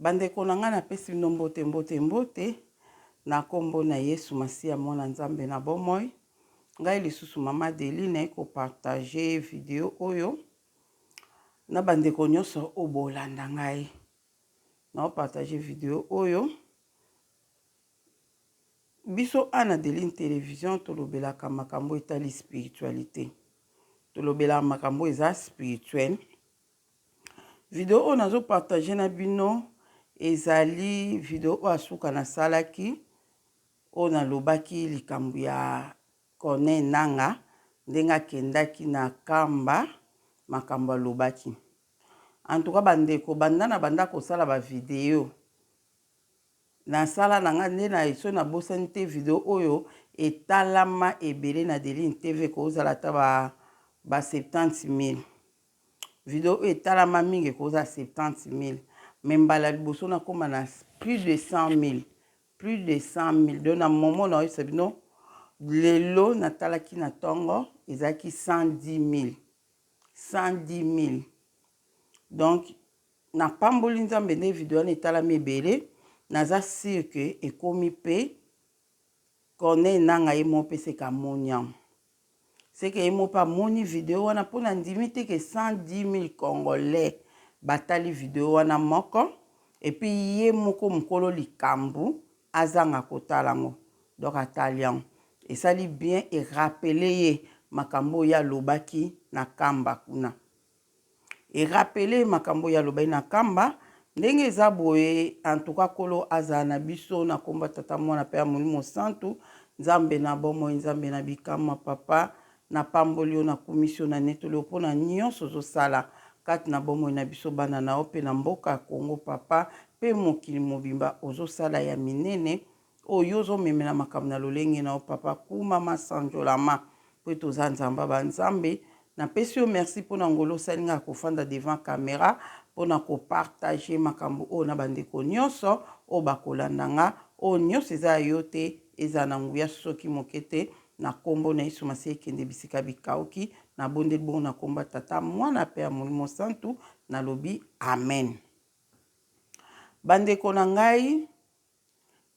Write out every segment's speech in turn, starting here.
Bandeko na nga napesi bino mbote na kombo na Yesu Masiya mwana Nzambe na bomoi. Ngai lisusu mama Deline ko partager video oyo na bandeko nyonso obolanda ngai. Na partager video oyo biso ana Deline télévision tolobelaka makambo etali spiritualité. Tolobela makambo eza spirituel. Video oyo nazo partager na bino ezali video oyo asuka na salaki oyo nalobaki likambo ya Corneille Nangaa ndenga kendaki na kamba makambo alobaki. En tout cas bandeko banda kosala ba video na sala na nga nde na eso na bosani te video oyo etalama ebele na Deline TV kozala ta ba 70,000 video etalama mingi koza 70,000 membala liboso na koma na plus de 100,000 donc na momo na oyesa bino lelo natalaki na tongo ezaki 110,000 donc na pamboli Nzambe nde video wana etalami ebele naza sûr que ekomi pe Corneille Nangaa ye mo peseka moniam c'est que ye mo pa moni video wana pona ndimi te ke 110,000 congolais batali video wana moko et puis ye moko mukolo likambu azanga kotalango donc atalian esali bien et rappeler ye makambo ya lobaki na kamba kuna et rappeler makambo ya lobaki na kamba ndenge eza boye en tout cas kolo aza na biso na komba tata mwana pe ya molimo santu Nzambe na bomoi Nzambe na bikama papa na pambolio na komisio na netolo pona nyonso zosala kati na bomoi na biso bana na ope na mboka Kongo papa pe mokili mobimba ozosala ya minene oyo ozomemela makambo na lolenge na papa kuma masanjolama po toza nzamba banzambe na pesi yo merci pona ngolo salinga kofanda devant caméra pona ko partager makambo o na bandeko nyonso o bakolanda nga o nyonso eza yo te eza na nguya soki mokete na kombo na Yesu Masiya kende bisika bikauki na bonde bongo na komba tata mwana pe ya molimo santu na lobi amen. Bandeko na ngai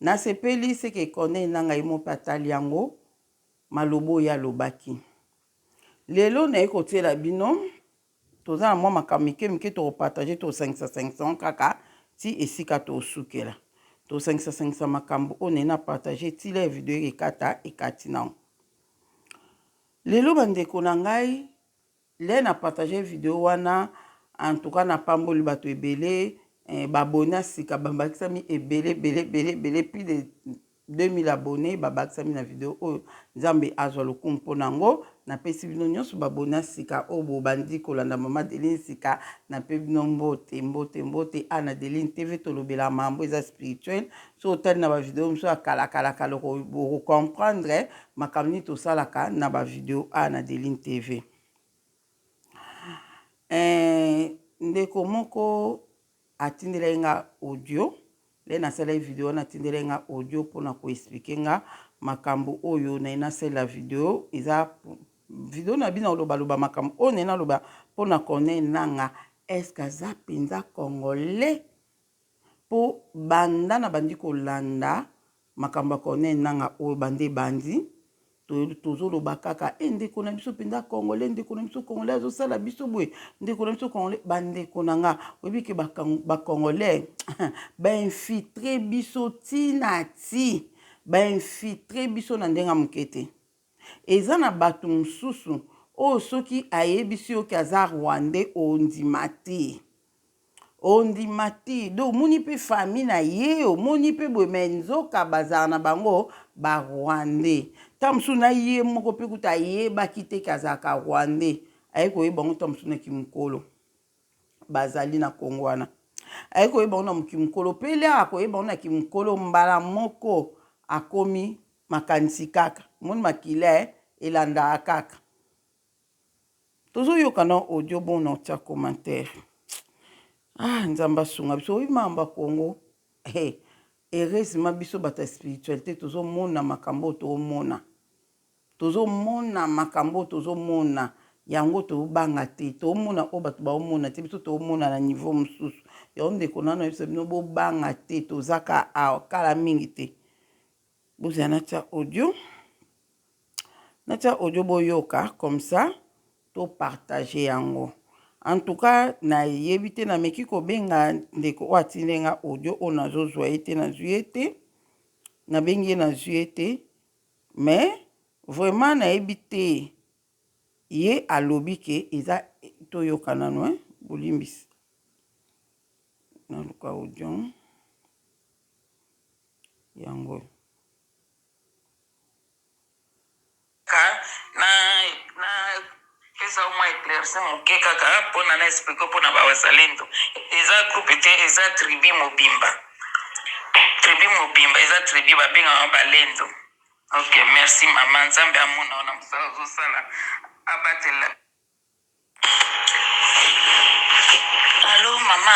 na sepeli seke Corneille Nangaa mo patali yango malobo ya lobaki. Lelo na ekotiela bino toza na mwa makambo mike to partager to 500 kaka ti esika to sukela. To 500 makambo on na partager ti la video ekati na. Lelo bandeko na ngai le na partager video wana en tout cas na pamboli bato ebele babona sika babakisami ebele plus de 2000 abonnés babakisami na video oyo Nzambe azwa lokumu mpona ngo na pesi bino nyonso babona sika obo bandi kolanda mama Deline sika na pe bino mbote ana Deline TV tolobela mambo eza spirituel so otali na ba video mso akala ko comprendre makamni to salaka na ba video ana Deline TV. Ndeko moko atindela nga audio le na sala video na atindela nga audio pona ko expliquer nga makambo oyo na ina sala video eza video na bina loba makambo o na loba pona Corneille Nangaa est-ce que za penza congolais po banda na bandi kolanda makambo Corneille Nangaa o bande bandi tozo loba kaka ndeko na biso penza congolais ndeko na biso congolais zo sala biso boye ndeko na biso congolais bandeko na nga oyebi ke ba congolais ba infiltrer biso tina ti ba infiltrer biso na ndenga mokete eza na bato mosusu oyo soki ayebisi yo ke aza rwandais ondima te do omoni mpe famille na ye omoni mpe boye me nzoka bazala na bango barwandais ta mosusu na ye moko mpe kuta ayebaki te ke azalaka rwandais aye koyeba ngo ta mosusu na kimokolo bazali na Kongo wana aye koyeba ngo na mokimokolo mpe le akoyeba ngo na kimokolo mbala moko akomi makanisi kaka moni makila elanda kaka tozoyoka na audio bon na tia commentaire Nzambe asunga biso oyi mamba Kongo heureusement biso bata spiritualité tozomona makambo tozomona yango tobanga te tomona o bato baomona te biso tomona na niveau mosusu yango ndeko nano biso bino bobanga te tozaka kala mingi te bozala natia audio boyoka comme ça to partager yango en tout cas nayebi te nameki kobenga ndeko oyo atindenga audio oyo nazozwa ye te nazwi ye te nabengi ye nazwi ye te mais vraiment nayebi te ye alobi ke eza toyoka nano bolimbisi naluka audio yango na pesa uma éclairci moke kaka mpona na explike mpona bawazalendo eza groupe te eza tribi mobimba eza tribi babengaka balendo. Ok, merci mama nzambe amona ona mosala ozosala abatela. Allô mama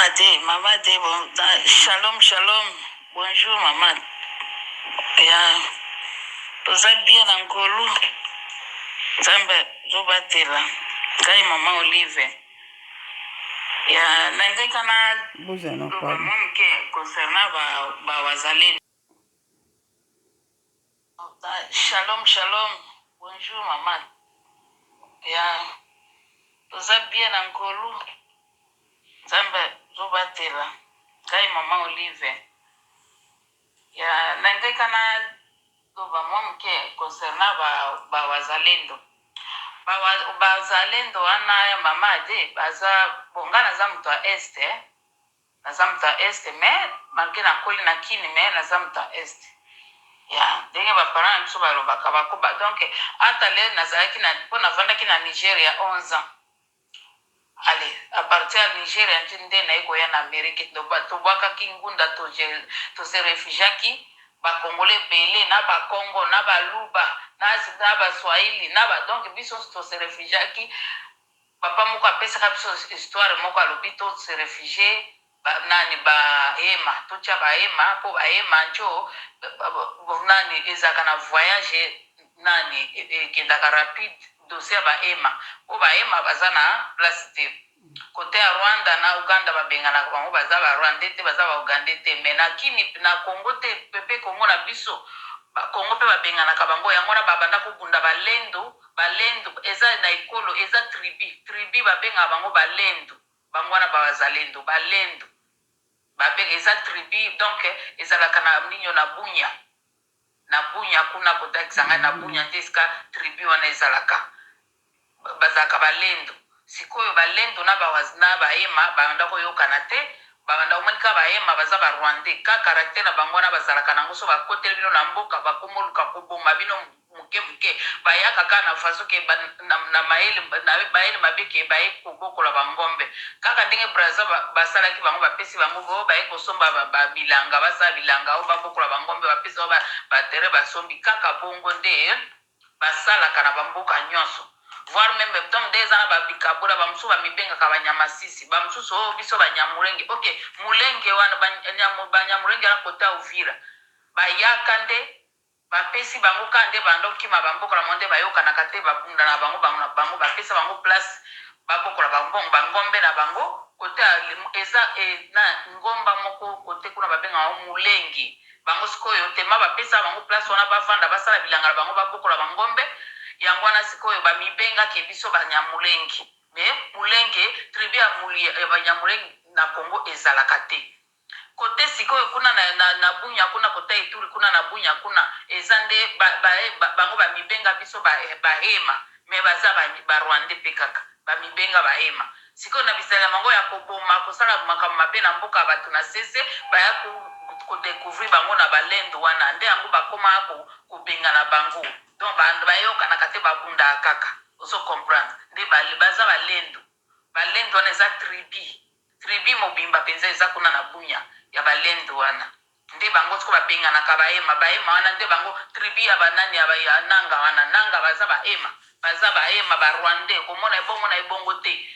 ade bon shalom bonjour mama ya toza bien na nkolu nzambe zobatela ngai mama Olive ya nangeka na mama moke concernant bawazalendo. Shalom bonjour mama ya toza bien na nkolu nzambe zobatela ngai mama Olive ya nangeka na mama moke concernant bawazalendo bazalendo wana ya mama ade baza bonga naza moto ya este mais malgré nakoli na kini mais naza moto ya este ya ndenge baparent na biso balobaka bakoba donc ata le nazalaki mpo navandaki na Nigeria 11 ans. Allez, à partir de Nigeria nde naye koya na Amerike tobwakaki ngunda tose refugiaki bakongole ebele na bakongo na baluba na baswahili donc biso tose refugiaki papa moko apesaka biso histoire moko alobi tose refugie nani bahema totya bahema mpo bahema njo nani ezalaka na voyage nani ekendaka rapide dossier bahema mpo bahema baza na place te kote ya Rwanda na Uganda babenganaka bango baza barwande te baza baugande te me na kini na Congo te pepe Congo na biso Congo pe babenganaka bango yango na babanda kobunda balendo eza na ekolo eza tribi babengaka bango balendo bango wana bawazalendo balendo babenga eza tribi donc ezalaka na ninyo na bunya kuna kotakisa ngai na bunya nde esika tribi wana ezalaka bazalaka balendo sikoyo balendo na bahema banda koyokana te banda komonika bahema baza barwande ka karaktere na bango wana bazalaka nango so bakoteli bino na mboka bakomoluka koboma bino muke bayaka kaka na faso ke na mayele mabeke baye kobokola bangombe kaka ndenge braza basalaki bango bapesi bango bo baye kosomba bilanga basala bilanga o babokola bangombe bapesi o batere basombi kaka bongo nde basalaka na bamboka nyonso voire même donc des ans babikabura bamusu bamibengaka banyamasisi bamususu oyo biso banyamulenge ok mulenge wana banyamulenge na kota Uvira bayaka nde bapesi bango ka nde bandokima bambokola mo nde bayokanaka te babunda na bango bapesa bango place babokola bangombe na bango kote eza na ngomba moko kote kuna babengaka mulenge bango sikoyo tema bapesa bango place wana bavanda basala bilanga na bango babokola bangombe yango wana sikoyo bamibengaki biso banyamulenge me mulenge tribu ya banyamulenge na Congo ezalaka te kote sikoyo kuna na bunya kuna kote Ituri kuna na bunya kuna eza nde bango bamibenga biso bahema me baza barwande pe kaka bamibenga bahema sikoyo na bisala mango ya koboma kosala makambo mabe na mboka bato na sese baya kodécouvrir bango na balendo wana nde yango bakoma kobenga na bango donc bayokanaka te babunda kaka ozo comprendre nde baza balendo wana eza tribi mobimba mpenza eza kuna na bunya ya balendo wana nde bango siko babenganaka bahema wana nde bango tribi ya banani ya nanga wana nanga baza bahema barwande komona ebongo te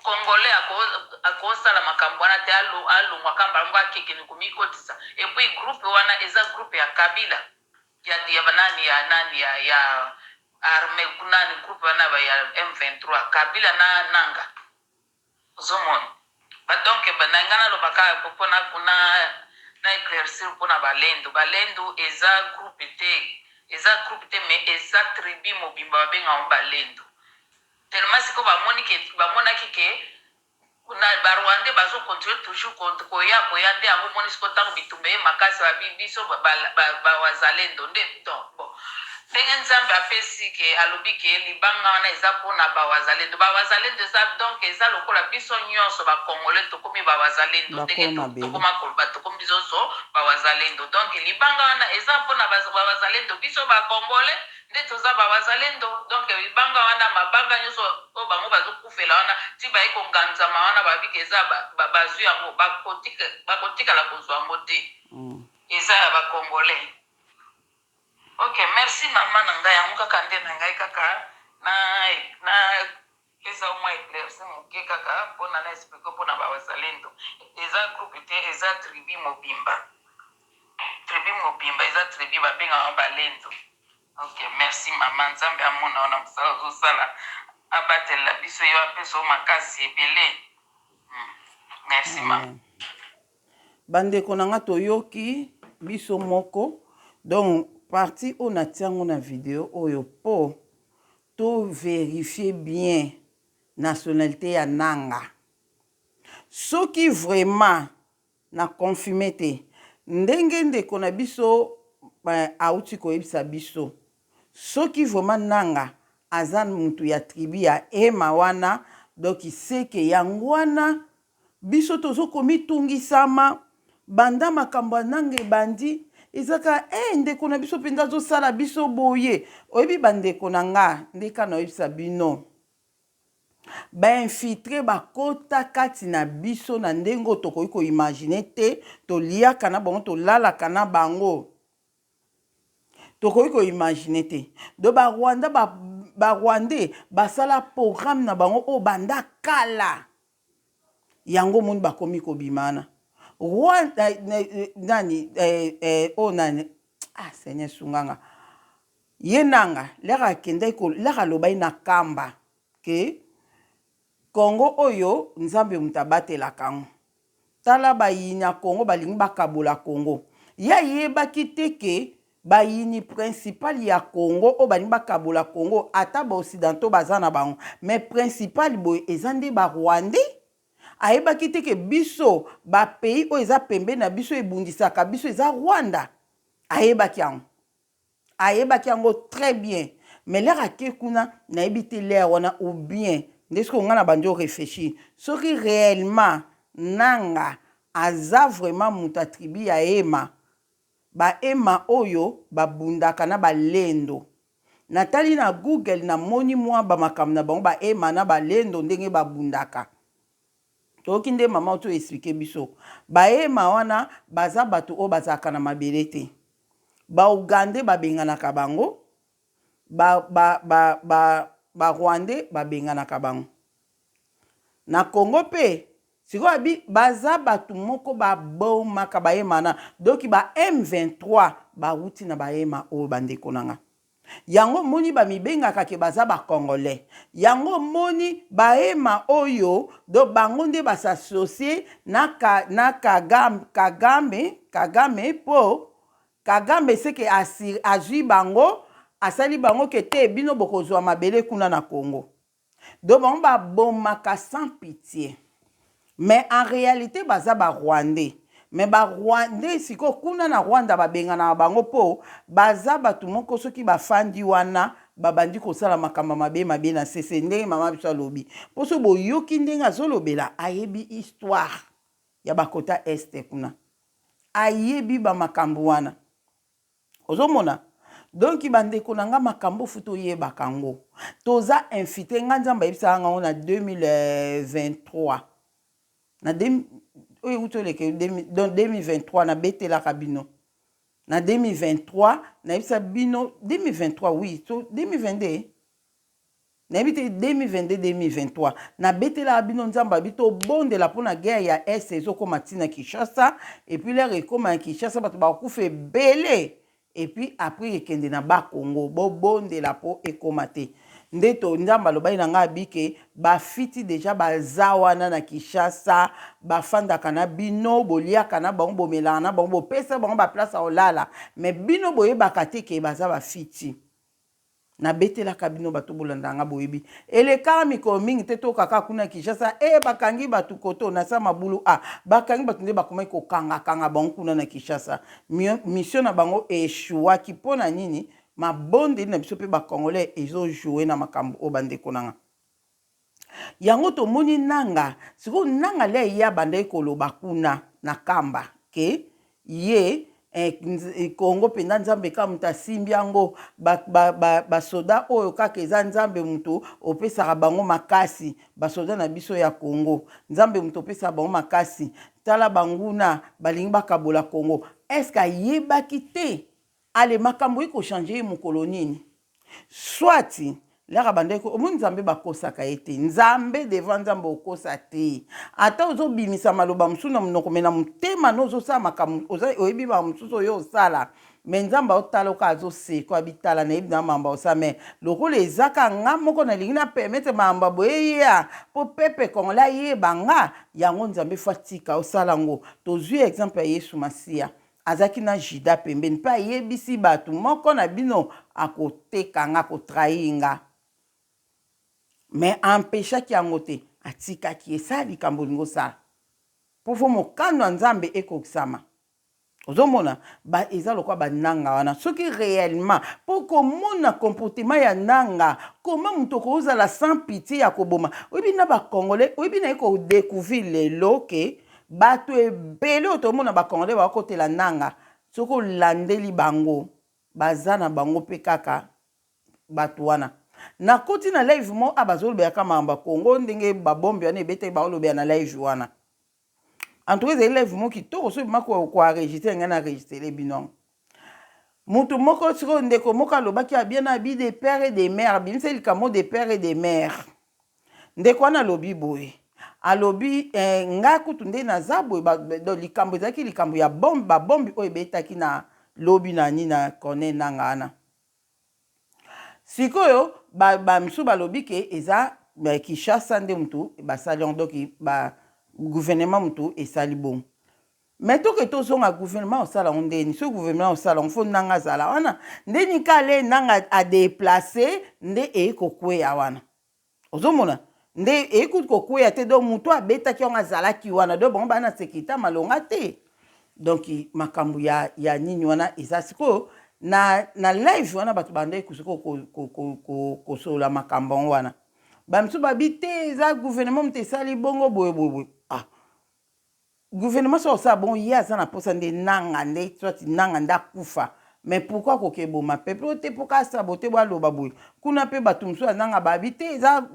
Congolais akosala makambo wana te alongwa kamba ngo akekeni komikotisa epuis groupe wana eza groupe ya Kabila ya banani ya armée kuna ni groupe wana ba ya M23 Kabila na nanga zomon ba donc banangana lo baka popona kuna na éclaircir pona balendo eza groupe te mais eza tribu mobimba babenga balendo tellement siko bamonaki ke na barwande bazo continuer toujours koya nde yango moni siko ntango bitumba ye makasi biso bawazalendo nde bon ndenge nzambe apesi ke alobi ke libanga wana eza mpona bawazalendo eza donc eza lokola biso nyonso bakongole tokomi bawazalendo ndenge tokoma koloba tokomi bisoso bawazalendo donc libanga wana eza mpona bawazalendo biso bakongole nde toza bawazalendo donc libanga wana mabanga nyonso oyo bango bazokufela wana ti baye konganzama wana babiki eza bazwi yango bakotikala kozwa yango te eza ya bakongole. Ok, merci mama na ngai yango kaka nde na ngai kaka na eza umwa éclairci moke kaka mpona na explique mpona bawazalendo eza groupe te eza tribu mobimba eza tribu babengaka balendo. Ok, merci mama nzambe amona wana mosala ozosala abatela biso yo apesa makasi ebele. Merci mama. Bandeko na nga toyoki biso moko donc parti oyo natiango na video oyo po to vérifier bien nationalité ya nanga soki vraiment na confirme te ndenge ndeko na biso auti koyebisa biso soki vraiment nanga aza mutu ya tribu ya ema wana donc seke yango wana biso tozokomitungisama banda makambo nanga ebandi ezaka ndeko na biso mpenza azosala biso boye oyebi bandeko na nga ndeka na oyebisa bino bainfiltre bakota kati na biso na ndenge oyo tokoki koimagine te toliaka na bango tolalaka na bango tokoki koimagine te do barwandais basala programme na bango oyo banda kala yango moni bakomi kobimana nani seigneur sunganga ye nanga leka akendai leka alobai na kamba ke Congo oyo nzambe mutu abatelaka yango tala bayini ya Congo balingi bakabola Congo ya yebaki te ke bayini principal ya Congo oyo balingi bakabola Congo ata baoccidentaux baza na bango mais principal boye eza nde barwandais ayebaki te ke biso bapays oyo eza pembe na biso ebundisaka biso eza Rwanda ayebaki yango très bien mais lera ake kuna nayebi te lere wana ou bien nde soki onga na bandi réfléchir soki réellement nanga aza vraiment mutu ya tribu ya ema baema oyo babundaka na balendo natali na Google namoni mwa bamakambo na bango baema na balendo ndenge babundaka toki nde mama oto explique biso baema wana baza bato oyo bazalaka na mabele te baugandais babenganaka bango barwandais babenganaka bango na Congo mpe sikoyo abi baza bato moko babomaka baema na doki ba M23 bauti na baema oyo bandeko nanga yango moni bamibengaka ke baza bakongolais yango moni baema oyo do bango nde basasocie na Kagame po Kagame seke azwi bango asali bango ke te bino bokozwa mabele kuna na Congo do bango babomaka sans pitié mais en réalité baza barwandais mais barwandais siko kuna na Rwanda babengana bango po baza bato moko soki bafandi wana babandi kosala makambo mabe na sese ndenge mama biso alobi poso boyoki ndenge azolobela ayebi histoire ya bakota este kuna ayebi bamakambo wana ozomona donc bandeko na nga makambo futo oyebaka yango toza infiltré nga nzambe ayebisaka yango na 2023 na oyo utoleke 2023 na betelaka bino na 2023 nayebisa bino 2023 oui so 2022 nayebi te 2022-2023 na betelaka bino nzambe abi tobondela mpona guerre ya est ezokoma ntina Kinshasa epuis lere ekoma ya Kinshasa bato bakufa ebele et puis après ekende na ba Congo bobondela po ekomate ndeto nzamba lobai na nga bike bafiti deja baza wana na Kinshasa bafandaka na bino boliaka na bango bomelaka na bango bopesa bango baplace olala mais bino boyebaka te ke baza bafiti na betelaka bino bato bolanda nga boyebi elekaka mikolo mingi te tokaka kuna Kinshasa bakangi batu koto na sa mabulu bakangi batu nde bakomaki kokanga bango kuna na Kinshasa mission na bango eshuwaki mpo na nini mabondeli na biso mpe bakongolais ezojoue na makambo oyo bandeko nanga yango tomoni nanga sikoyo nanga le ya bandai koloba kuna na kamba ke ye Kongo penda nzambe ka mutu asimbi yango basoda oyo kaka eza nzambe mutu opesaka bango makasi basoda na biso ya Kongo nzambe mutu opesaka bango makasi tala banguna balingi bakabola Kongo eske ayebaki te ale makambo ekochange mokolo nini swati laka bandeko omoni nzambe bakosaka ye te nzambe devant nzambe okosa te ata ozobimisa maloba mosusu na monoko me na motema no ozosala makambo oyebi ba mosusu oyo osala me nzambe aotala oka azoseko abitala na yebi na mamba osala me lokola ezaka nga moko nalingi na permettre mamba boyeya mpo pepe kongola ayeba nga yango nzambe fatika osala ngo tozwi exemple ya Yesu Masiya azaki na Juda pembeni mpe ayebisi bato moko na bino akoteka nga akotrahi nga mais empêchaki yango te atikaki esala likambo olingi osala mpo fo mokano ya nzambe ekokisama ozomona eza lokwa bananga wana soki réellement mpo komona comportement ya nanga koma moto kozala sans pitié ya koboma oyebi na bakongolais oyebi na ye kodécouvrir lelo ke bato ebele oyo tomona bakongolais bakotela nanga soki olandeli bango baza na bango mpe kaka bato wana na koti na live mo bazolobeyaka mamba Kongo ndenge babombi wana ebetaki baolobea na live wana en tout cas ezali live mo kitoko so ebima koaregistre ngai na registre bino mutu moko sikoyo ndeko moko alobaki abia na bi de père et de mère abimisa likambo de père et de mère ndeko wana alobi boye alobi ngai kutu nde naza boye likambo ezalaki likambo ya babombi oyo ebetaki na lobi na nini na Corneille Nangaa wana sikoyo bamisu balobi ke eza Kinshasa nde mutu basali yango doki gouvernement mutu esali bongo mais toke tozonga gouvernement osala yango ndeni so gouvernement osala yango fo nanga azala wana ndeni kale nanga adeplace nde eyekokweya wana ozomona nde eyekuti kokweya te do mutu abetaki yango azalaki wana do bango bana sekita malonga te donc makambo ya nini wana eza sikoyo na live wana bato bandai kosola makambo wana bamisu babi te eza gouvernement mutu esali bongo boye gouvernement so osala bongo ye aza na posa nde nanga nde soit nanga nde akufa mais pourquoi kokeboma peuple oyo te mpo kasabote bwaloba boye kuna mpe bato mosusu ananga babi te eza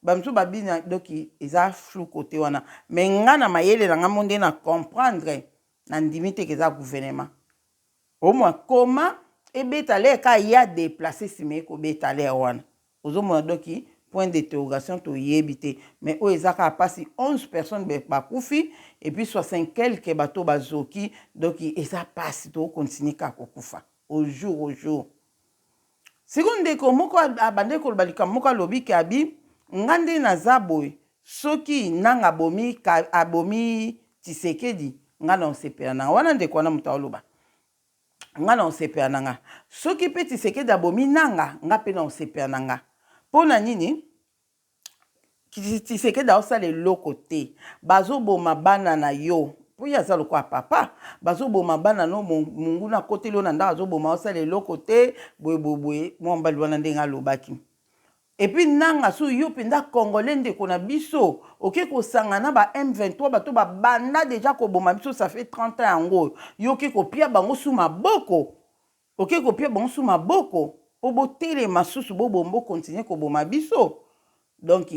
bamisu babi doki eza flou kote wana mais nga na mayele na nga mo nde na comprendre na ndimi te ke eza gouvernement omwa koma ebetale ka ya déplacer nsima ekobetale wana ozomona doki point d'interrogation toyebi te mais oyo ezaka pasi 11 personnes bakufi et puis 60 quelque bato bazoki doki eza pasi tokontinue kaka kokufa au jour sikoyo ndeko moko abande koloba likambo moko alobi ke abi nga nde naza boye soki nanga abomi Tshisekedi nga na osepela nanga wana ndeko wana moto aoloba nga na osepela nanga soki mpe Tshisekedi abomi nanga nga mpe na osepela nanga mpo na nini Tshisekedi aosala eloko te bazoboma bana na yo mpo ye aza lokola papa bazoboma bana no monguna akoteli oyo na ndako azoboma aosala eloko te boyeboye mwa mbali wana ndenge alobaki epuis nanga so yo mpenza congolais ndeko na biso oke kosanga na ba M23 bato babanda deja koboma biso ça fait 30 ans yango yo oke kopia bango su maboko oke kopia bango su maboko po botelema susu bobombo continue koboma biso donc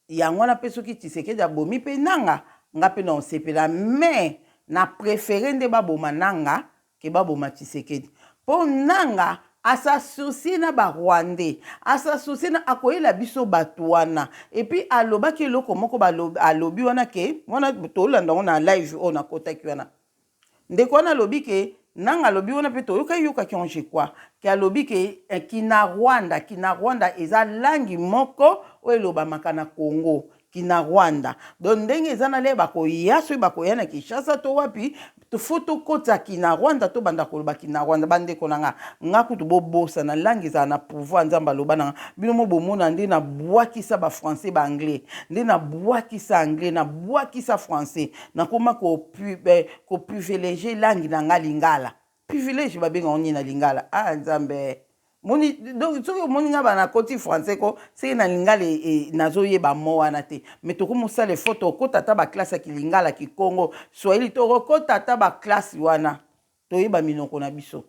yango wana mpe soki Tshisekedi abomi mpe nanga nga mpe na osepela mais na préféré nde baboma nanga ke baboma Tshisekedi mpo nanga asassocie na barwandais asassocie na akoyela biso bato wana epuis alobaki eloko moko alobi wana ke wana tolanda ngo na live oyo nakotaki wana ndeko wana alobi ke nanga alobi wana mpe toyoka kionje kwa ke alobi ke Kinyarwanda eza langi moko oyo elobamaka na Congo Kinyarwanda. Donc ndenge eza na le bakoya soki bakoya na Kinshasa to wapi fo tokota Kinyarwanda to banda koloba Kinyarwanda bandeko na nga kutu bobosa na langi ezala na pouvoir nzambe aloba nanga bino mo bomona nde na bwakisa ba français ba anglais nde na bwakisa anglais na bwakisa français nakoma ko privilégier langi na nga lingala privilège babenga oni na lingala nzambe moni donc soki omoni nga bana koti français ko seki na lingala nazoyeba mo wana te mais tokomosala efo tokota ata baklasse ya kilingala kikongo swahili tokokota ata baklasse wana toyeba minoko na biso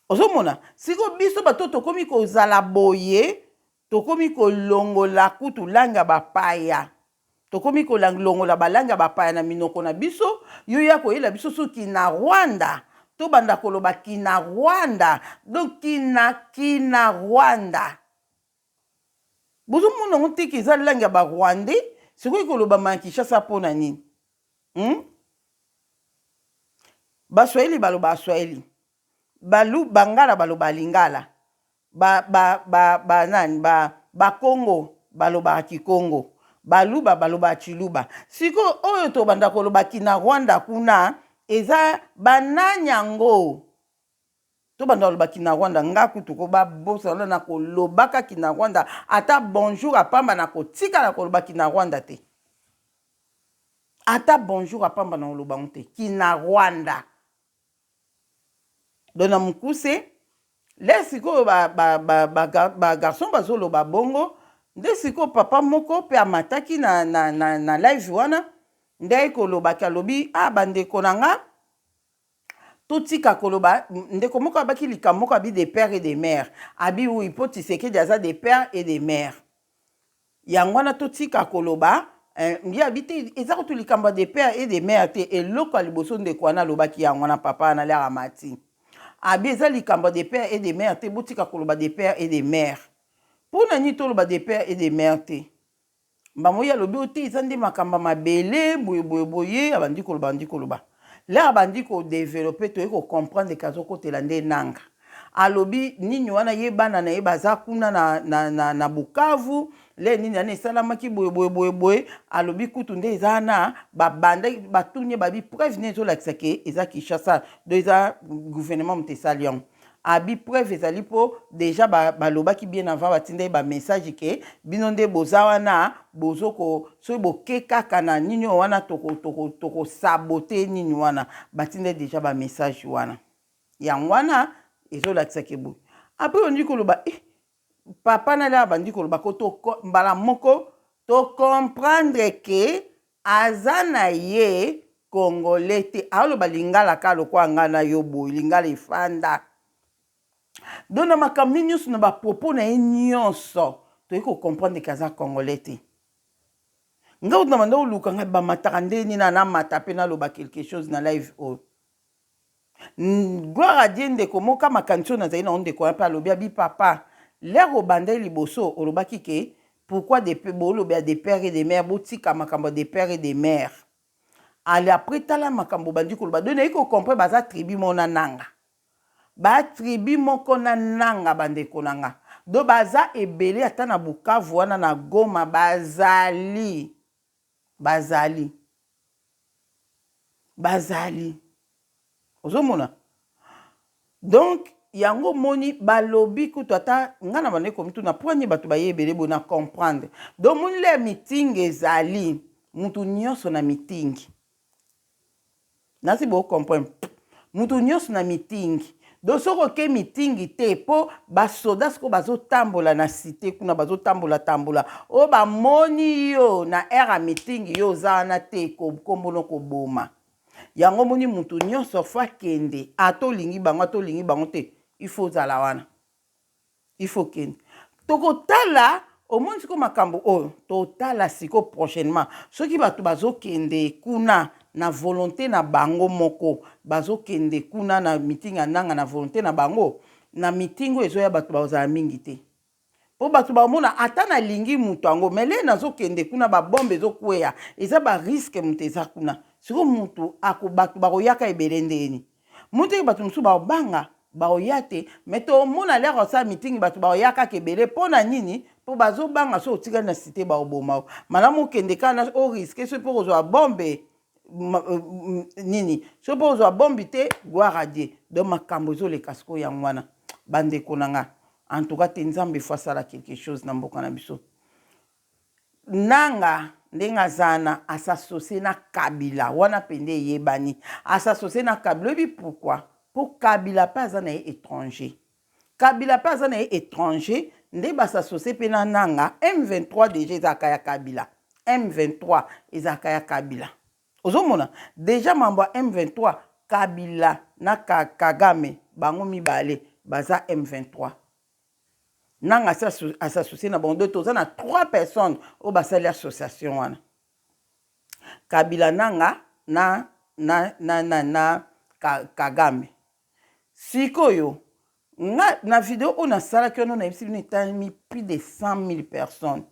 ozomona siko biso bato tokomi kozala boye tokomi kolongola kutu langa bapaya tokomi kolongola balanga bapaya na minoko na biso yo ya koyela biso soki na Rwanda to banda koloba Kinyarwanda donc Kinyarwanda bozo mona ngotiki za langa ba Rwandais sikoy koloba Kinshasa pona nini Baswahili baloba Swahili Bangala baloba Lingala ba Congo baloba Kikongo Baluba baloba Chiluba siko oyo to banda koloba Kinyarwanda kuna eza bananyango to banda koloba Kinyarwanda ngaku tuko babosa na kolobaka Kinyarwanda ata bonjour apamba na kotika na koloba Kinyarwanda te ata bonjour apamba na koloba te Kinyarwanda dona mukuse lesiko ba garçon bazoloba bongo nde siko papa moko pe amataki na live wana nde koloba kalobi bandeko nanga totika koloba ndeko moko abaki likambo moko abi des pères et des mères abi oui po Tshisekedi aza des pères et des mères yango wana totika koloba ngi abite eza ko likambo des pères et des mères te eloko liboso ndeko wana lobaki yango wana papa na lera mati abi eza likambo des pères et des mères te botika koloba des pères et des mères pona ni toloba des pères et des mères te mbamoya lobi ote eza nde makamba mabele boye abandi koloba là abandi ko développer to ko comprendre kazo kotela nde nanga alobi nini wana ye bana na ye baza kuna na Bukavu le nini ane salamaki boye alobi kutu nde eza na babanda batunye babi preuve ne ezolakisa ke eza Kinshasa do eza gouvernement mutesalion abi preuve ezali po déjà balobaki bien avant batinde ba message ke bino nde boza wana bozoko so boke kaka na nini wana toko saboter nini wana batinde déjà ba message wana yang wana ezolakisa ke bo après on dit koloba papa na la bandi koloba ko to mbala moko to comprendre ke azana ye congolais te aloba lingala ka lokwa ngana yo boy lingala ifanda dona makambo nyonso na bapropos na ye nyonso toyei kocomprendre ke aza congolais te nga otuna banda oluka ngai bamataka nde nini anamata mpe naloba quelque chose na live oyo gloire a Dieu ndeko moka makanisi oyo nazali nango ndeko mpe alobi abi papa lere obandai liboso olobaki ke pourquoi bolobi ya des pères et des mères botika makambo des pères et des mères ale après tala makambo bandi koloba do nayi kocomprendre baza tribu mona nanga batribi moko na nanga bandeko nanga do baza ebele ata na Bukavu wana na Goma bazali ozomona donc yango moni balobi kutu ata nga na bandeko mitu na poigne bato baye ebele bo na comprendre donc moni le meeting ezali mutu nyonso na meeting nasi bo comprendre mutu nyonso na meeting donc soko ke meeting te po basoda siko bazotambola na cité kuna bazotambola o bamoni yo na era meeting yo oza wana te kombono koboma yango moni mutu nyonso fa kende atolingi bango te il faut zala wana il faut kende tokotala omoni siko makambo oyo totala siko prochainement soki bato bazokende kuna na volonté na bango moko bazokende kuna na meeting ananga na volonté na bango na meeting ezoya bato bazala mingi te po bato bamona ata na lingi mutu yango mele nazokende kuna babombe ezokweya eza ba risque mutu eza kuna siko mutu bato bakoyaka ebele ndeni Monte bato musu ba banga ba oyate mais to mona lero sa meeting bato ba oyaka kebele pona nini po bazo banga so otika na cité ba oboma malamu kende kana o risque so po zo bombe nini so po zo bombe te gloire à Dieu donc makambo zo le casco ya ngwana bande konanga en tout cas tenzambe fois ça quelque chose na mboka na biso nanga ndenga zana asasose na Kabila wana pende yebani asasose na Kabila bi pourquoi pour Kabila pas un étranger Kabila pas un étranger nde basasose pe na nanga M23 déjà ezakaya Kabila M23 ezakaya Kabila ozomona déjà mambo M23 Kabila na Kagame bango mibale baza M23 nanga associé na bondo toza na 3 personnes au basali association wana Kabila nanga na Kagame sikoyo na vidéo on a sala que on a mis plus de 100 000 personnes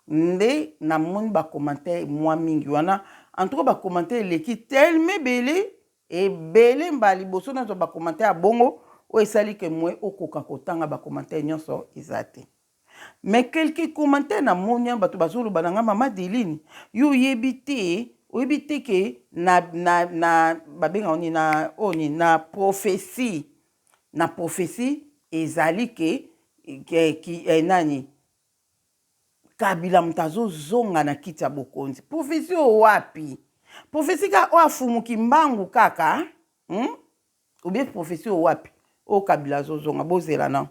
nde na moni ba commentaire moi mingi wana en tout cas ba commentaire leki tellement belé et belé mbali boso na ba commentaire bongo o esali ke moi okoka kotanga ba commentaire nyonso ezate mais quelques commentaires na monia bato bazulu bananga mama Deline yo yebite oyebite ke na babenga oni na prophétie ezali ke nani Kabila mtazo zonga na kiti ya bokonzi prophétie wapi prophétie ka o afumuki mbangu kaka ou bien prophétie wapi o Kabila zozonga bozela na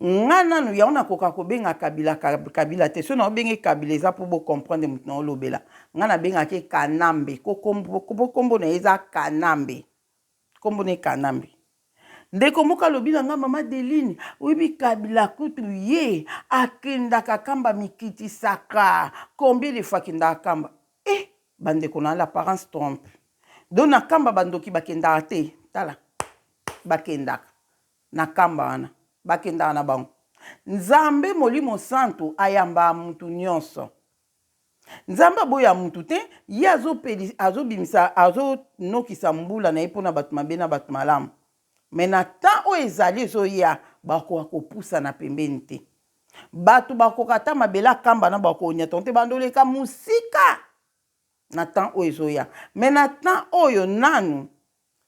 ngana no yaona koka kobenga Kabila te so na obenge Kabila eza pour bo comprendre mutna olobela ngana benga ke Kanambe ko kombo na eza Kanambe kombo ne Kanambe ndeko moka lobila nga mama Deline oyebi Kabila kutu ye akendaka kamba mikiti saka combien de fois kendaka kamba bandeko na l'apparence trompe donc na kamba bandoki bakendaka te tala bakendaka na kamba wana bakendaka na bango nzambe molimo santo ayamba mutu nyonso nzambe aboya mutu te ye azobimisa azonokisa mbula na ye mpona bato mabe na bato malamu mais na temps oyo ezali ezoya bakoka kopusa na pembeni te bato bakoka ata mabela kamba na bakonyata te bandoleka musika na temps oyo ezoya mais na temps oyo nanu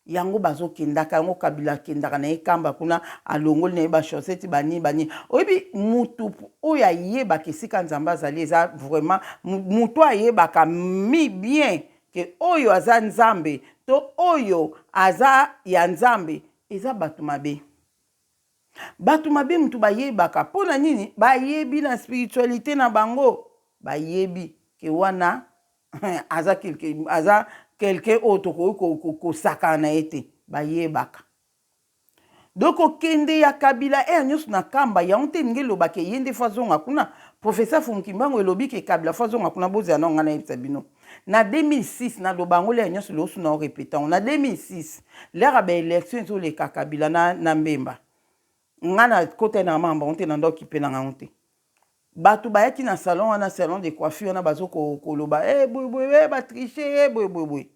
yango bazokendaka yango Kabila akendaka na ye kamba kuna alongoli na ye bachaussette bani oyebi mutu oyo ayebaka esika nzambe azali eza vraiment mutu ayebaka mi bien ke oyo aza nzambe to oyo aza ya nzambe eza bato mabe mutu bayebaka mpona nini bayebi na spiritualité na bango bayebi ke wana aza quelqu'un autre kosaka na ye te bayebaka donc okende ya Kabila nyonso na kamba yango te ndenge elobaka ye nde fazonga kuna professeur Fumukimbango elobi ke Kabila fazonga kuna bozela na nga na yebisa bino na 2006 na lobango le nyonso losu na répétant na 2006 lera ba élection ezoleka Kabila na Mbemba nga na kota na mamba onte na ndoki pe na nga onte bato bayaki na salon wana salon de coiffure wana bazo koloba boy ba tricher boy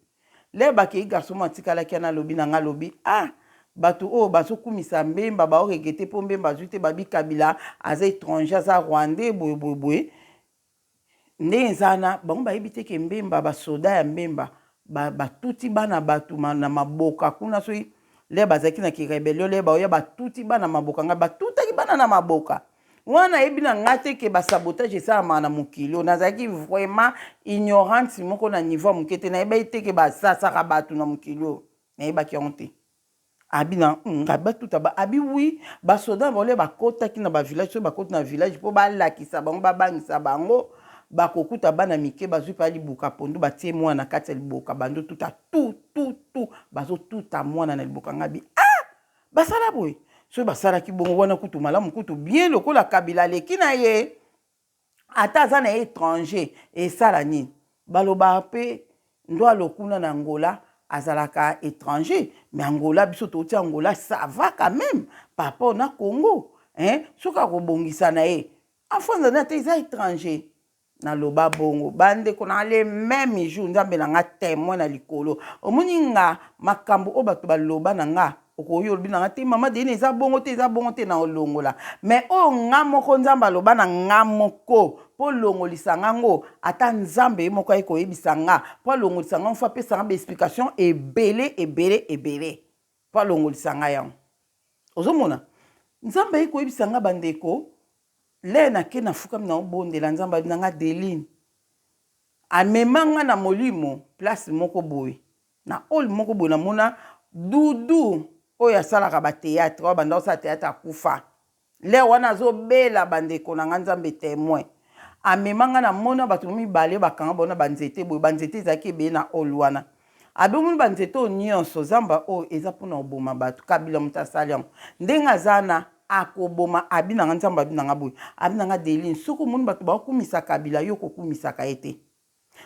le bakei garçon matikalaki na lobi na nga lobi bato oyo bazokumisa Mbemba baoregete mpo Mbemba azwi te babi Kabila aza étranger aza rwandais boye nde ezana bango bayebi te ke Mbemba basoda ya Mbemba batuti bana bato na maboka kuna so le bazalaki na kirebelio le baoya batuti bana maboka nga batutaki bana na maboka wana yebi na nga te ke basabotage esalama na mokili oyo nazalaki vraiment ignorante moko na niveau moke te nayebaki te ke basasaka bato na mokili oyo nayebaki yango te abi na batuta abi wi basoda bole bakotaki na bavillage so bakoti na village mpo balakisa bango babangisa bango bakokuta bana mike bazwi pa libuka pondu batie mwana kati ya liboka bando tuta tu bazotuta mwana na liboka ngabi basala boye so basalaki bongo wana kutu malamu kutu bien lokola Kabila leki na ye ata aza na étranger esala nini baloba mpe ndo alokuna na Angola azalaka étranger mais Angola biso toti Angola ça va quand même par rapport na Congo soki akobongisa na ye afanza na te eza étranger na loba bongo bande kona le même jour nzambe na nga témoin na likolo omoni nga makambo o bato baloba na nga okoyo lobi na nga te mama deni eza bongo te na olongola mais o nga moko nzambe aloba na nga moko po longolisa ngango ata nzambe ye moko ayekoyebisa nga po alongolisa nga mfa apesa nga baexplication ebele po alongolisa nga yango ozomona nzambe ayekoyebisa nga bandeko le nake nafukami na obondela nzambe abi na nga Deline amema nga na molimo place moko boye na hall moko boye namona dudu oyo asalaka bateatre oyo banda osala teatre akufa le wana azobela bandeko na nga nzambe témoin amema nga na mona bato mibale bakanga bona banzete boye banzete ezalaki ebele na hall wana abomoni banzete oyo nyonso zamba oyo eza mpona oboma bato kabila moto asali yango ndenge aza na akoboma abi na nga nzambe abi na nga boye abi na nga Deline soki omoni bato bakokumisa kabila yo kokumisaka ye te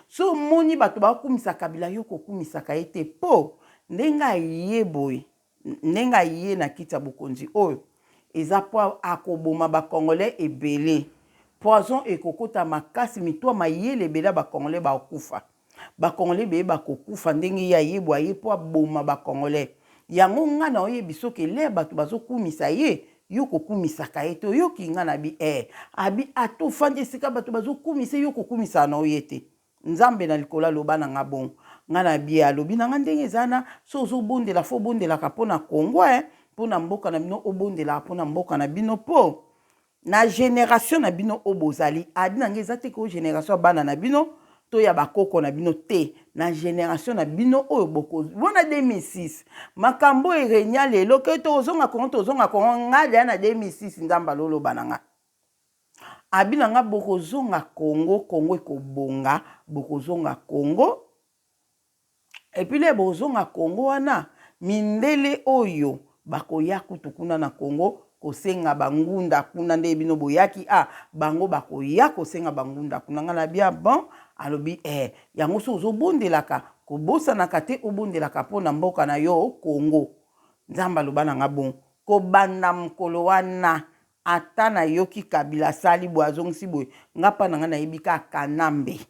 so omoni bato bakokumisa kabila yo kokumisaka ye te po ndenge aye boye ndenge aye na kiti ya bokonzi oyo eza po akoboma bakongolais ebele poison ekokota makasi mitwa mayele ebele ya bakongolais bakokufa bakongolais ebele bakokufa ndenge ye ayebwa ye po aboma bakongolais yango nga na oyebi soki ele bato bazokumisa ye yo kokumisaka ye te oyoki nga na bi abi atofandi esika bato bazokumisa yo kokumisa na oye te nzambe na likolo aloba na nga bongo nga na bi alobi na nga ndenge eza na so ozobondela fo obondelaka mpo na Kongo mpo na mboka na bino obondelaka mpo na mboka na bino po na génération na bino oyo bozali adi na nga eza te ko génération ya bana na bino to ya bakoko na bino te na génération na bino oyo bokozi wana 2006 makambo erenya lelo ke tozonga kongo nga deya na 2006 nzambe aloloba na nga abi na nga bokozonga kongo ekobonga bokozonga kongo epuis le bozonga kongo wana mindele oyo bakoya kutu kuna na kongo kosenga bangunda kuna nde bino boyaki bango bakoya kosenga bangunda kuna nga na bia bon alobi yango so ozobondelaka kobosanaka te obondelaka mpo na mboka na yo Kongo nzambe aloba na nga bon kobanda mokolo wana ata nayoki kabila asali boye azongisi boye nga mpa na nga nayebi kaka Kanambe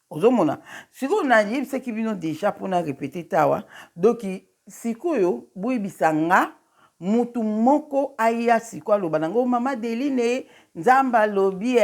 ozomona sikoyo nayebisaki bino deja mpona repete tawa doki sikoyo boyebisa nga mutu moko aya sikoyo aloba nango mama Deline nzambe alobi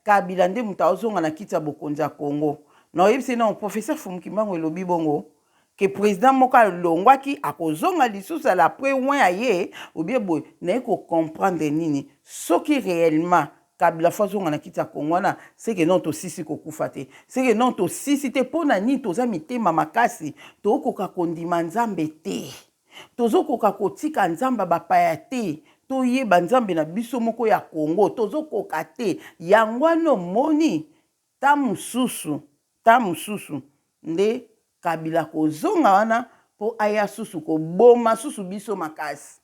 kabila nde mutu azonga na kiti ya bokonzi ya Kongo na oyebisi na professeur Fumukimbangu elobi bongo ke président moko alongwaki akozonga lisusu ala après oin aye obie boye naye comprendre nini soki réellement kabila fo azonga na kiti ya Kongo wana seke non tosisi kokufa te seke non tosisi te mpo na nini toza mitema makasi tokoka kondima nzambe te tozokoka kotika nzambe bapaya te toyeba nzambe na biso moko ya Kongo tozokoka te yango wana omoni ta mosusu nde kabila kozonga wana po aya susu koboma susu biso makasi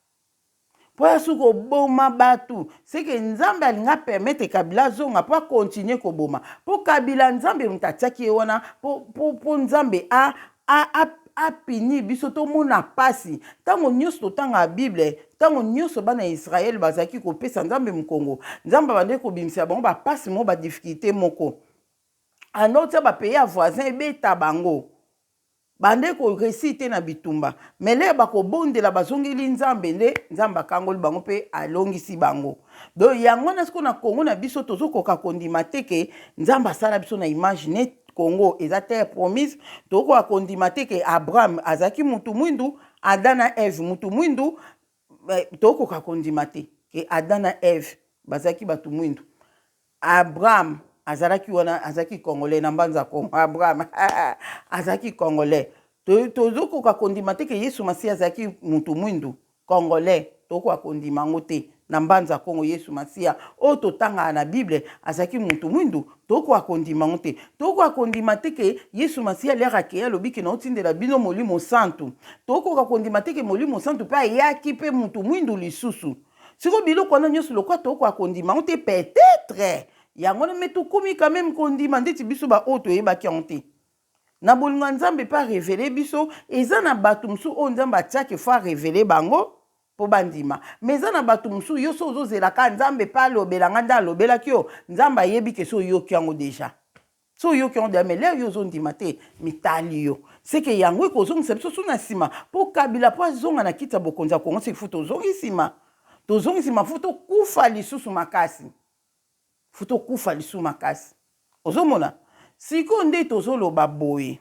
po aya susu koboma batu seke nzambe alinga permettre kabila azonga po akontinue koboma po kabila nzambe mutu atiaki ye wana po nzambe apini biso tomona pasi ntango nyonso totanga Bible ntango nyonso bana Israel bazalaki kopesa nzambe mokongo nzambe bande kobimisa bango bapasi moko badifficulté moko anotia bapays ya voisin ebeta bango bande koresite na bitumba mele bakobondela bazongeli nzambe nde nzambe akangoli bango mpe alongisi bango do yango na siko na Kongo na biso tozokoka kondima te ke nzambe asala biso na image ne Congo eza terre promise tokoka kondima te ke Abraham azaki mutu mwindu Adam na Eve mutu mwindu tokoka kondima te ke Adam na Eve bazaki batu mwindu Abraham azalaki wana azalaki congolais na mbanza Congo Abraham azalaki congolais tozokoka kondima te ke Yesu Masiya azalaki mutu mwindu congolais tokoka kondima ngo te na mbanza Congo Yesu Masiya o totanga na Bible azalaki mutu mwindu tokoka kondima ngo te tokoka kondima te ke Yesu Masiya lerake alobi ke na otindela bino molimo santu tokoka kondima te ke molimo santu pe ayaki pe mutu mwindu lisusu siko biloko wana nyonso lokwa tokoka kondima ngo te peut-être yango na metukumi quand même kondima ndeti biso ba oto yebaki yango te na bolingo nzambe pa révéler biso eza na batu musu o nzambe atiaki fa révéler bango po bandima mais eza na batu musu yo so ozozelaka nzambe pa alobelanga nde alobelaki yo nzambe ayebi ke so oyoki yango deja so yo ki on de mais là yo zone di maté mitali yo c'est que yango ko zone c'est so na sima pour Kabila pour zonga na kita bokonza Kongo c'est futo zongi sima to zongi sima futo kufa lisusu makasi futo kufa lisusu makasi ozomona siko nde tozoloba boye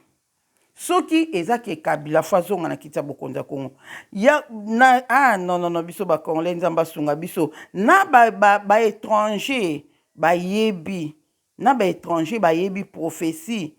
soki ezaki Kabila fazonga na kita bokonza Kongo ya na non biso ba Congolais nzamba sunga biso na ba étranger ba yebi na ba étranger ba yebi prophétie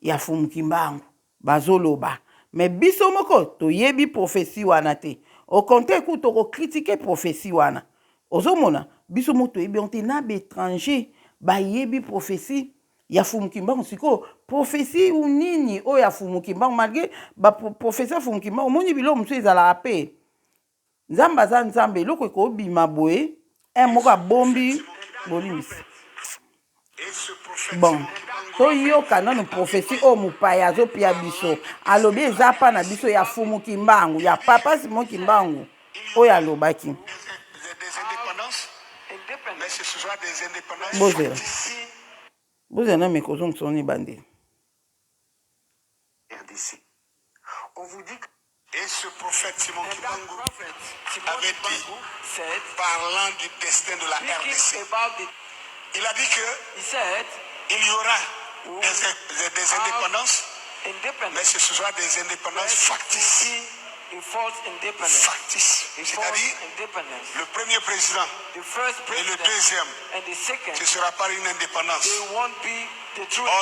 ya Fumukimbangu bazoloba mais biso moko to yebi prophétie wana te au contraire ku to critiquer prophétie wana ozomona biso moto yebi onte na ba étranger ba yebi prophétie ya Fumukimbangu siko prophétie ou nini o ya Fumukimbangu malgré ba professeur Fumukimbangu moni bilo musu ezala pe nzamba za nzambe loko ko bima boye moko bombi bolimisi bon toyoka nano prophétie o mupaya azopia biso alobi eza pa na biso ya Fumukimbangu ya papa Simon Kimbangu oyo alobaki bozela mais kozongi soni bande RDC. On vous dit que... Et ce prophète Simon Kimbangu avait dit, parlant du destin de la RDC, il a dit que il y aura des indépendances, mais ce sera des indépendances factices. Factice, c'est-à-dire le premier président et le deuxième, ce ne sera pas une indépendance. Or,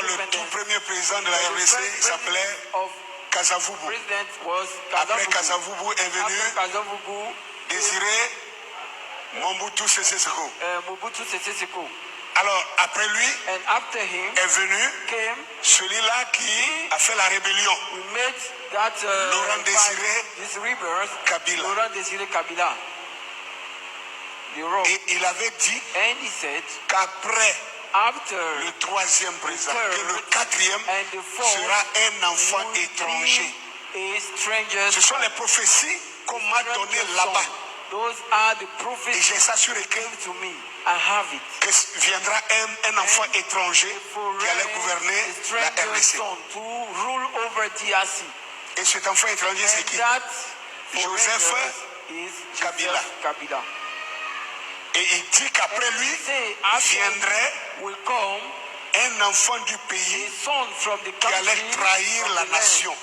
le tout premier président de la RDC s'appelait Kasavubu. Après Kasavubu est venu Désiré Mobutu Sese Seko. Alors, après lui est venu celui-là qui a fait la rébellion, Laurent Désiré Kabila. Et il avait dit qu'après le troisième président, que le quatrième sera un enfant étranger. Ce sont les prophéties qu'on m'a données là-bas. Et j'ai ça sur écrit. Que viendra un enfant étranger qui allait gouverner la RDC. Et cet enfant étranger, c'est qui? Joseph Kabila. Et il dit qu'après lui viendrait un enfant du pays qui allait trahir la nation.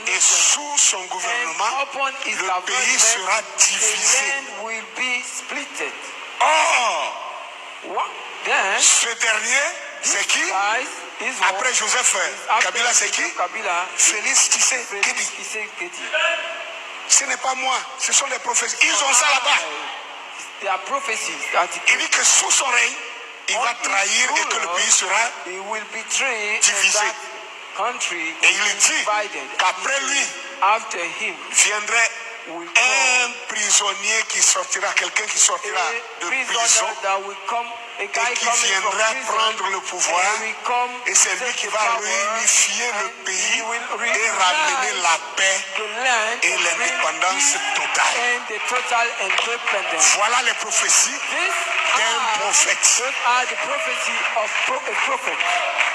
Et sous son gouvernement, le pays sera divisé. Or, ce dernier, c'est qui? Après Joseph Kabila, c'est qui? Félix Tshisekedi. Ce n'est pas moi, ce sont les prophètes. Ils ont ça là-bas. Il dit que sous son règne, il va trahir et que le pays sera divisé. Et il dit qu'après lui viendrait un prisonnier qui sortira, quelqu'un qui sortira de prison et qui viendra prendre le pouvoir, et c'est lui qui va réunifier le pays et ramener la paix et l'indépendance totale. Voilà les prophéties d'un prophète.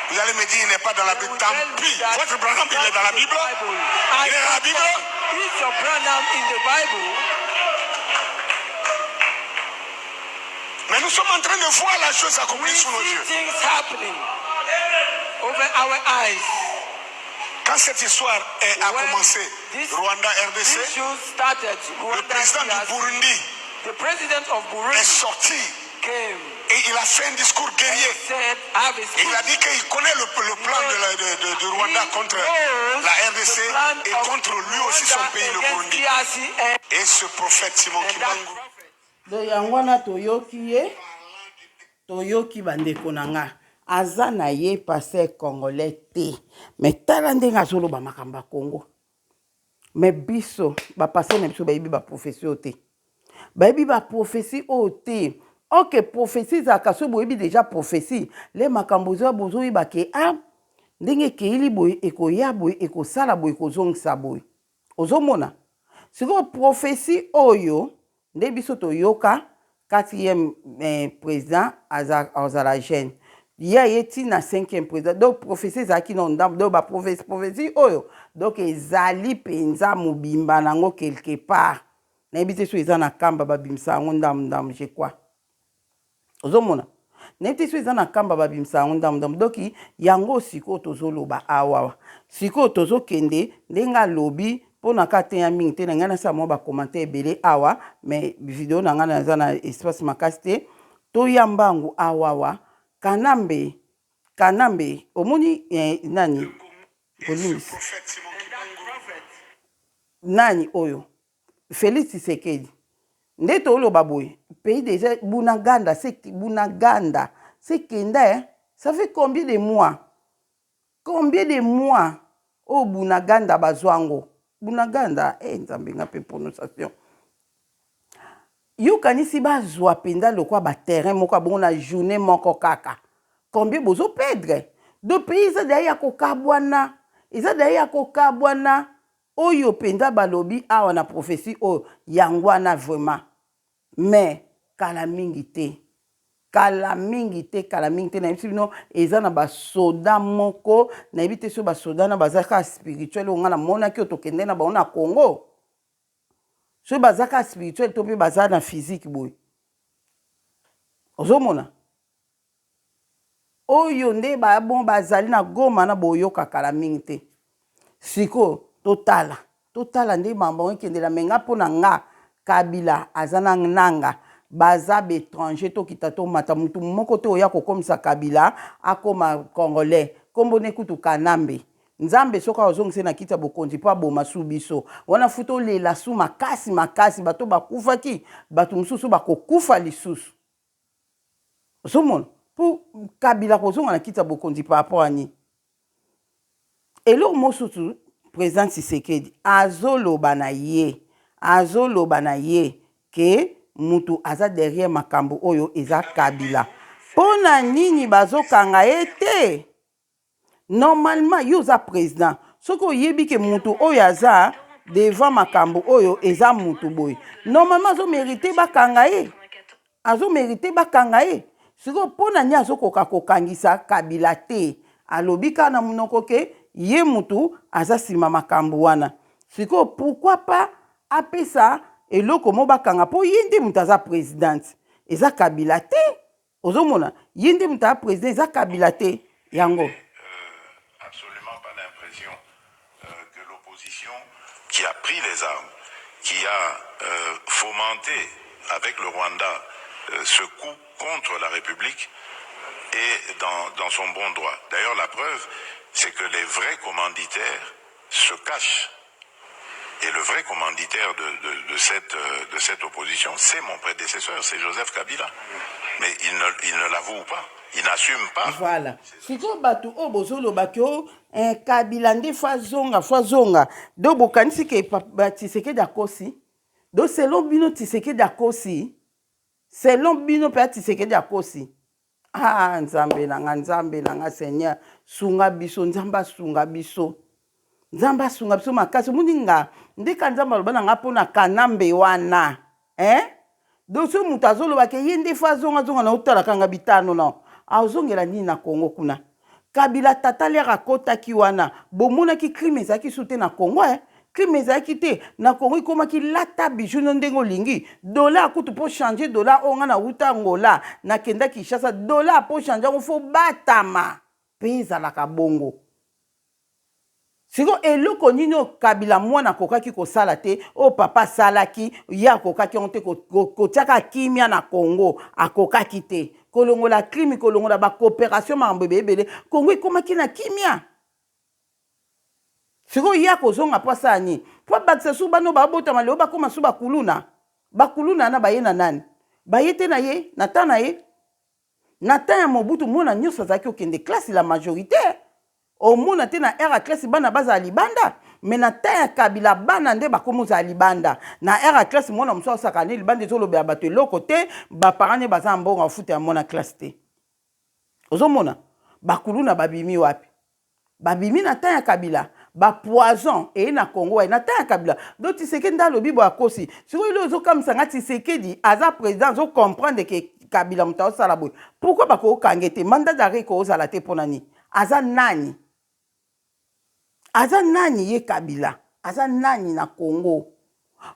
Vous allez me dire, il n'est pas dans la Bible. Tant pis. Votre Branham, il est dans la Bible. Il est dans la Bible. Is your Branham in the Bible? Mais nous sommes en train de voir la chose accomplie sous nos yeux. Things happening over our eyes. Quand cette histoire a commencé, Rwanda, RDC, le président du Burundi est sorti et il a fait un discours guerrier. Il a dit qu'il connaît le plan de Rwanda contre la RDC et contre lui aussi son pays, le Burundi. Et ce prophète Simon Kimbangu. Do yangwana toyoki ye toyoki bandeko nanga aza na ye passer congolais te mais tala ndenge azoloba makambo ya Congo mais biso bapasser na biso bayebi baprophétie oyo te bayebi baprophétie oyo te ok prophétie ezalaka so boyebi déjà prophétie le makambo ozoya bozoyeba ke ndenge ekeili boye ekoya boye ekosala boye ekozongisa boye ozomona sikoyo prophétie oyo nde biso toyoka 4e président azala jeune ya ye na 5e président donc prophétie ezalaki na ndambo donc prophétie oyo donc ezali mpenza mobimba nango quelque part nayebi te so eza na kamba babimisa yango ndambo je crois ozomona nayebi te so eza na kamba babimisa yango ndambo donc yango sikoyo tozoloba awawa sikoyo tozokende ndenge alobi mpo na kate ya mingi te na ngai nasala mwa bakomante ebele awa mais video na ngai naza na espace makasi te toyambangu awawa kanambe omoni nani nani oyo Félix Tshisekedi nde toloba boye pays déjà Bunaganda c'est kenda ça fait combien de mois au Bunaganda bazwango Bunaganda nzambe nga pe prononciation yo kanisi bazwa penda lokwa ba terrain moko bongo na journée moko kaka combien bozo perdre do pays za daya kokabwana oyo penda balobi awa na prophétie oyo yangwana vraiment mais kala mingi te na yebisi bino eza na basoda moko na yebi te so basoda na bazaka spirituel onga na monaki oyo tokende na bango na Congo so bazaka spirituel to mpe baza na physique boye ozomona oyo nde bon bazali na Goma na boyoka kala mingi te siko totala nde mambo ekendela menga mpo na nga Kabila aza na nanga baza bétranger tokita tomata mutu moko te oya kokomisa Kabila akoma congolais kombo ne kutu Kanambe nzambe soka ozongise na kiti ya bokonzi mpo aboma su biso wana futa olela su makasi bato bakufaki bato mosusu bakokufa lisusu ozomona mpo Kabila kozonga na kiti ya bokonzi par rapport ani eloko mosusu président Tshisekedi azoloba na ye ke mutu aza derrière makambo oyo eza Kabila pona nini bazokanga ye te normalement yo za président soki oyebi ke mutu oyo aza devant makambo oyo eza mutu boye normalement azomérite bakanga ye siko pona ni azokoka kokangisa Kabila te alobi kaka na monoko ke ye mutu aza nsima makambo wana siko pourquoi pas apesa eloko mo bakanga po ye nde mutu aza présidente eza Kabila te ozomona ye nde mutu aza président eza Kabila te yango absolument pas l'impression que l'opposition qui a pris les armes, qui a fomenté avec le Rwanda ce coup contre la République est dans son bon droit. D'ailleurs, la preuve, c'est que les vrais commanditaires se cachent. Et le vrai commanditaire de cette opposition, c'est mon prédécesseur, c'est Joseph Kabila. Mais il ne l'avoue pas. Il n'assume pas. Voilà. Siko batu o bozolo bakyo Kabila nde fazonga. Do bokanisi ke Tshisekedi akosi. Do selon bino Tshisekedi akosi. Selon bino pe Tshisekedi akosi. Ah nzambe nanga Seigneur sunga biso nzamba sunga biso. Nzamba sunga biso makasi muninga ndeka nzamba loba nanga pona Kanambe wana. Do so mutazolo bake yende fazonga na utala kanga bitano na. Azongela nini na Congo kuna Kabila tatali rakotaki wana bomonaki crime ezaki sute na Congo crime ezaki te na Congo ikomaki lata bijou ndenge olingi dollar kutu po changer dollar onga na uta ngola na kenda Kinshasa dollar po changer on fo batama pesa la kabongo siko eloko nini Kabila mwana kokaki kosala te o papa salaki ya kokaki onte kotiaka kimia na Congo akokaki te kolongola crime kolongola ba coopération mambo bebele Congo ikomaki na kimia siko ya kozonga pasa ni po bakisa su bano babota maleo bakoma su bakuluna na bayena nani bayete na ye na ye na ya Mobutu mona nyosa zaki okende classe la majorité omona te na era classe bana baza libanda mais na ya Kabila bana nde bakomoza libanda na era classe mona muso sakane libanda ezolobe bato eloko te ba parane baza mbonga futa ya mona classe te ozomona bakuluna babimi wapi babimi na ya Kabila ba poison et na Congo na ya Kabila do Tshisekedi ndalo bibo akosi siko ile ozokamisa nga Tshisekedi aza président zo comprendre que Kabila muta osala boy. Pourquoi bako kangete mandat d'arrêt ko osala te ponani? Aza nani? Aza nani ye Kabila? Aza nani na Congo?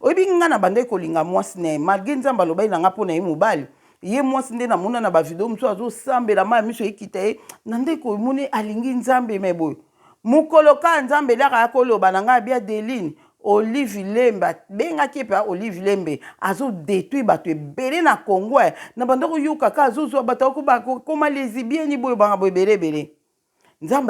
Oyebi nga na bande kolinga mwasi ne malgré nzamba lobai na nga pona ye mobali. Ye mwasi nde na mona na ba video muso azo sambela ma miso ekita ye na ndeko moni alingi nzambe meboy. Mukoloka nzambe laka akoloba na nga bia Deline Olive Lemba benga kepa Olive Lembe azo détruit bato ebele na Congo na bande ko yuka ka azo zo bato ko ba ko ma lesbienne boy banga boy bele. Nzamba